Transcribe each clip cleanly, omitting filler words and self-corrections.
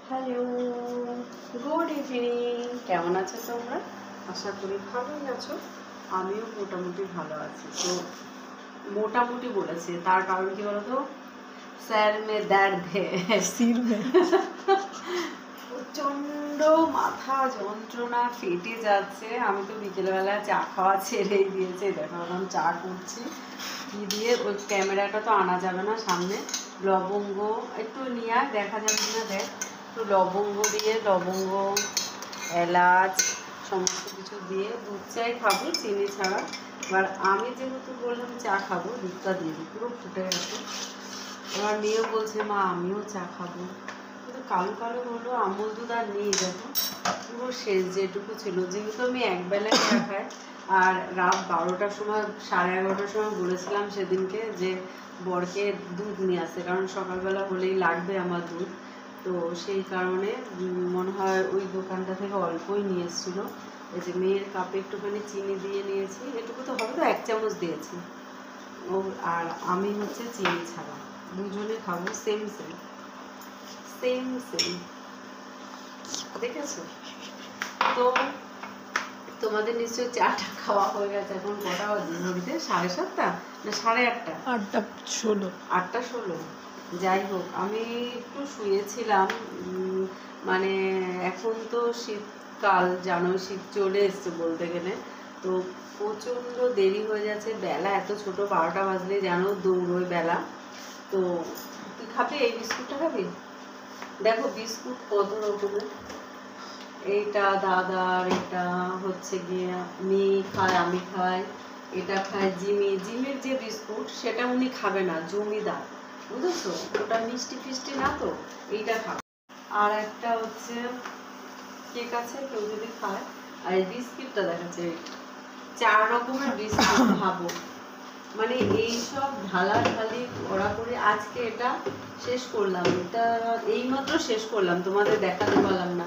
Hello, good evening. কেমন আছো তোমরা? আশা করি ভালোই আছো। আমিও মোটামুটি ভালো আছি। তো মোটামুটি বলেছি, তার কারণ কি বলতো, স্যার মে দর্দ সির মে প্রচণ্ড মাথা যন্ত্রণা, ফেটে যাচ্ছে। আমি তো বিকেলবেলা চা খাওয়া ছেড়েই দিয়েছি। দেখো এখন চা করছি কি দিয়ে, ওই ক্যামেরাটা তো আনা যাবে না সামনে। লবঙ্গ একটু নিয়ে দেখা যাবে না, দেখ একটু লবঙ্গ দিয়ে, লবঙ্গ এলাচ সমস্ত কিছু দিয়ে দুধ চাই খাবো চিনি ছাড়া। এবার আমি যেহেতু বললাম চা খাবো, দুধটা দিয়ে দিই, পুরো ফুটে গেছে। এবার মেয়েও বলছে মা আমিও চা খাবো, কিন্তু কালো কালো হলো, আমুল দুধ আর নেই। দেখো পুরো শেষ যেটুকু ছিল, যেহেতু আমি একবেলায় চা খাই। আর রাত 12টার সময়, 11:30টার সময় বলেছিলাম সেদিনকে যে বরকে দুধ নিয়ে আসতে, কারণ সকালবেলা হলেই লাগবে আমার দুধ। তো সেই কারণে মনে হয় ওই দোকানটা থেকে অল্পই নিয়ে এসেছিলো। এই যে মেয়ের কাপে একটুখানি চিনি দিয়ে নিয়েছি, এটুকু তো হবে তো, 1 চামচ দিয়েছি ও। আর আমি হচ্ছে চিনি ছাড়া, দুজনে খাবো সেম সেম সেম সেম, দেখেছো তো। তোমাদের নিশ্চয়ই চাটা খাওয়া হয়ে গেছে। এখন কটা বাজে ঘড়িতে? 7:30 না 8:30? 8:16। যাই হোক, আমি একটু শুয়েছিলাম। মানে এখন তো শীতকাল, জানো, শীত চলে এসছে বলতে গেলে। তো প্রচণ্ড দেরি হয়ে যাচ্ছে, বেলা এত ছোট, 12টা বাজলে জানো দৌড়োয় বেলা। তো তুই খাবি এই বিস্কুটটা? খাবি? দেখো বিস্কুট কত রকমের, এইটা দাদার, এটা হচ্ছে গিয়ে মেয়ে খায়, আমি খাই, এটা খায় জিমি। জিমির যে বিস্কুট সেটা উনি খাবে না, জমিদার, বুঝেছো? ওটা মিষ্টি ফিষ্টি না তো, এইটা খাবে। আর একটা হচ্ছে কেক আছে, কেউ যদি খায়। আর এই বিস্কিটটা দেখাচ্ছে, 4 রকমের বিস্কুট। ভাবো, মানে এইসব ঢালাঢালি করা করে আজকে এটা শেষ করলাম। এটা এইমাত্র শেষ করলাম, তোমাদের দেখাতে পারলাম না।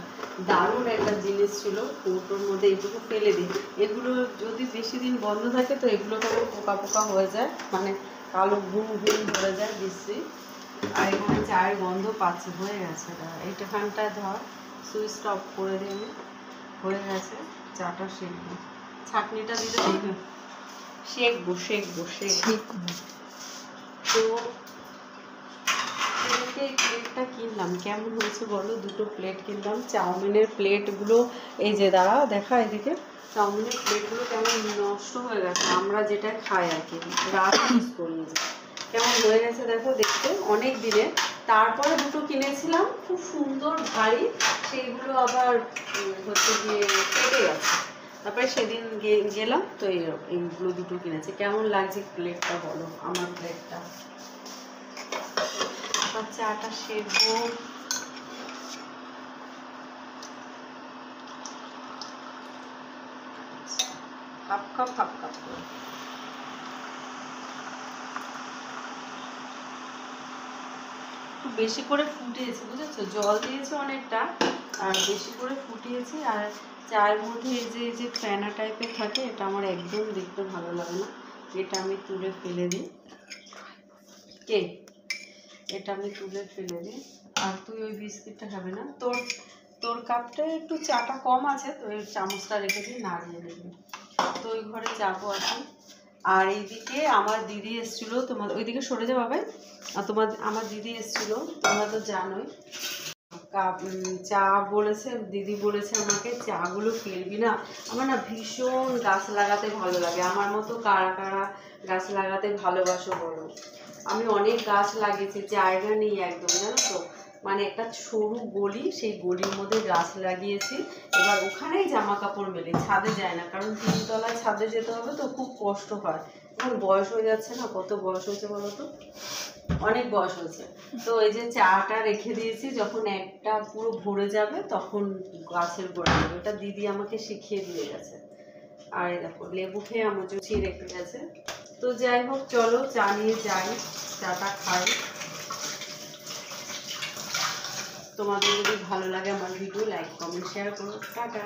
দারুণ একটা জিনিস ছিল, কৌটোর মধ্যে এইটুকু ফেলে দিই। এগুলো যদি বেশি দিন বন্ধ থাকে তো এগুলো কেমন পোকা পোকা হয়ে যায়, মানে কালো ঘুম ঘুম ধরে যায় বিশ্রী। আর এখানে চায়ের গন্ধ পাচ্ছে, হয়ে গেছে। এইটাখানটায় ধর সুইচটা অফ করে দিয়ে আমি, হয়ে গেছে চাটা শেখবো। ছাঁকনিটা দিতে দেখবে, শেখবো। তো এই প্লেটটা কিনলাম, কেমন হয়েছে বলো? 2টো প্লেট কিনলাম, চাউমিনের প্লেটগুলো। এই যে দাঁড়া, দেখা এদিকে, চাউমিনের প্লেটগুলো কেমন নষ্ট হয়ে গেছে, আমরা যেটা খাই আর কি, রাত ইউজ করি। কেমন হয়ে গেছে দেখো দেখতে, অনেক দিনে। তারপরে 2টো কিনেছিলাম, খুব সুন্দর ভারী, সেইগুলো আবার হচ্ছে গিয়ে কেটে গেছে। তারপরে সেদিন গেলাম তো এইগুলো 2টো কিনেছে। কেমন লাগছে প্লেটটা বলো, আমার প্লেটটা? চাটা সেরবো। হাফ কাপ করে একটু বেশি করে ফুটিয়েছি, বুঝেছো? জল দিয়েছি অনেকটা, আর বেশি করে ফুটিয়েছি। আর চায়ের মধ্যে এই যে ফেনা টাইপের থাকে, এটা আমার একদম দেখতে ভালো লাগে না, এটা আমি তুলে ফেলে দিই। এটা আমি তুলে ফেলে দিই। আর তুই ওই বিস্কিটটা খাবে না? তোর কাপটায় একটু চাটা কম আছে, তো এই চামচটা রেখে দিই, নাড়িয়ে দেবে। তো ওই ঘরে যাবো এখন। আর এইদিকে আমার দিদি এসেছিলো, তোমার ওইদিকে সরে যাও বাবাই। আর আমার দিদি এসেছিলো, তোমরা তো জানোই। চা বলেছে দিদি, বলেছে আমাকে চাগুলো ফেলবি না। আমার না ভীষণ গাছ লাগাতে ভালো লাগে। আমার মতো কারা কারা গাছ লাগাতে ভালোবাসো বলো? আমি অনেক গাছ লাগিয়েছি, জায়গা নেই একদম, জানো তো। মানে একটা সরু গলি, সেই গলির মধ্যে গাছ লাগিয়েছি। এবার ওখানেই জামা কাপড় মেলে, ছাদে যায় না, কারণ 3তলায় ছাদে যেতে হবে তো, খুব কষ্ট হয়। এখন বয়স হয়ে যাচ্ছে না, কত বয়স হয়েছে বলো তো, অনেক বয়স হয়েছে। তো এই যে চাটা রেখে দিয়েছি, যখন একটা পুরো ভরে যাবে তখন গাছের গোড়া দেবে। ওটা দিদি আমাকে শিখিয়ে দিয়ে গেছে। আর দেখো লেবু খেয়ে আমার চুচি রেখে গেছে। তো যাই হোক, চলো চা নিয়ে যাই, চাটা খাই। তোমাদের যদি ভালো লাগে আমার ভিডিও, লাইক কমেন্ট শেয়ার করো। টাটা।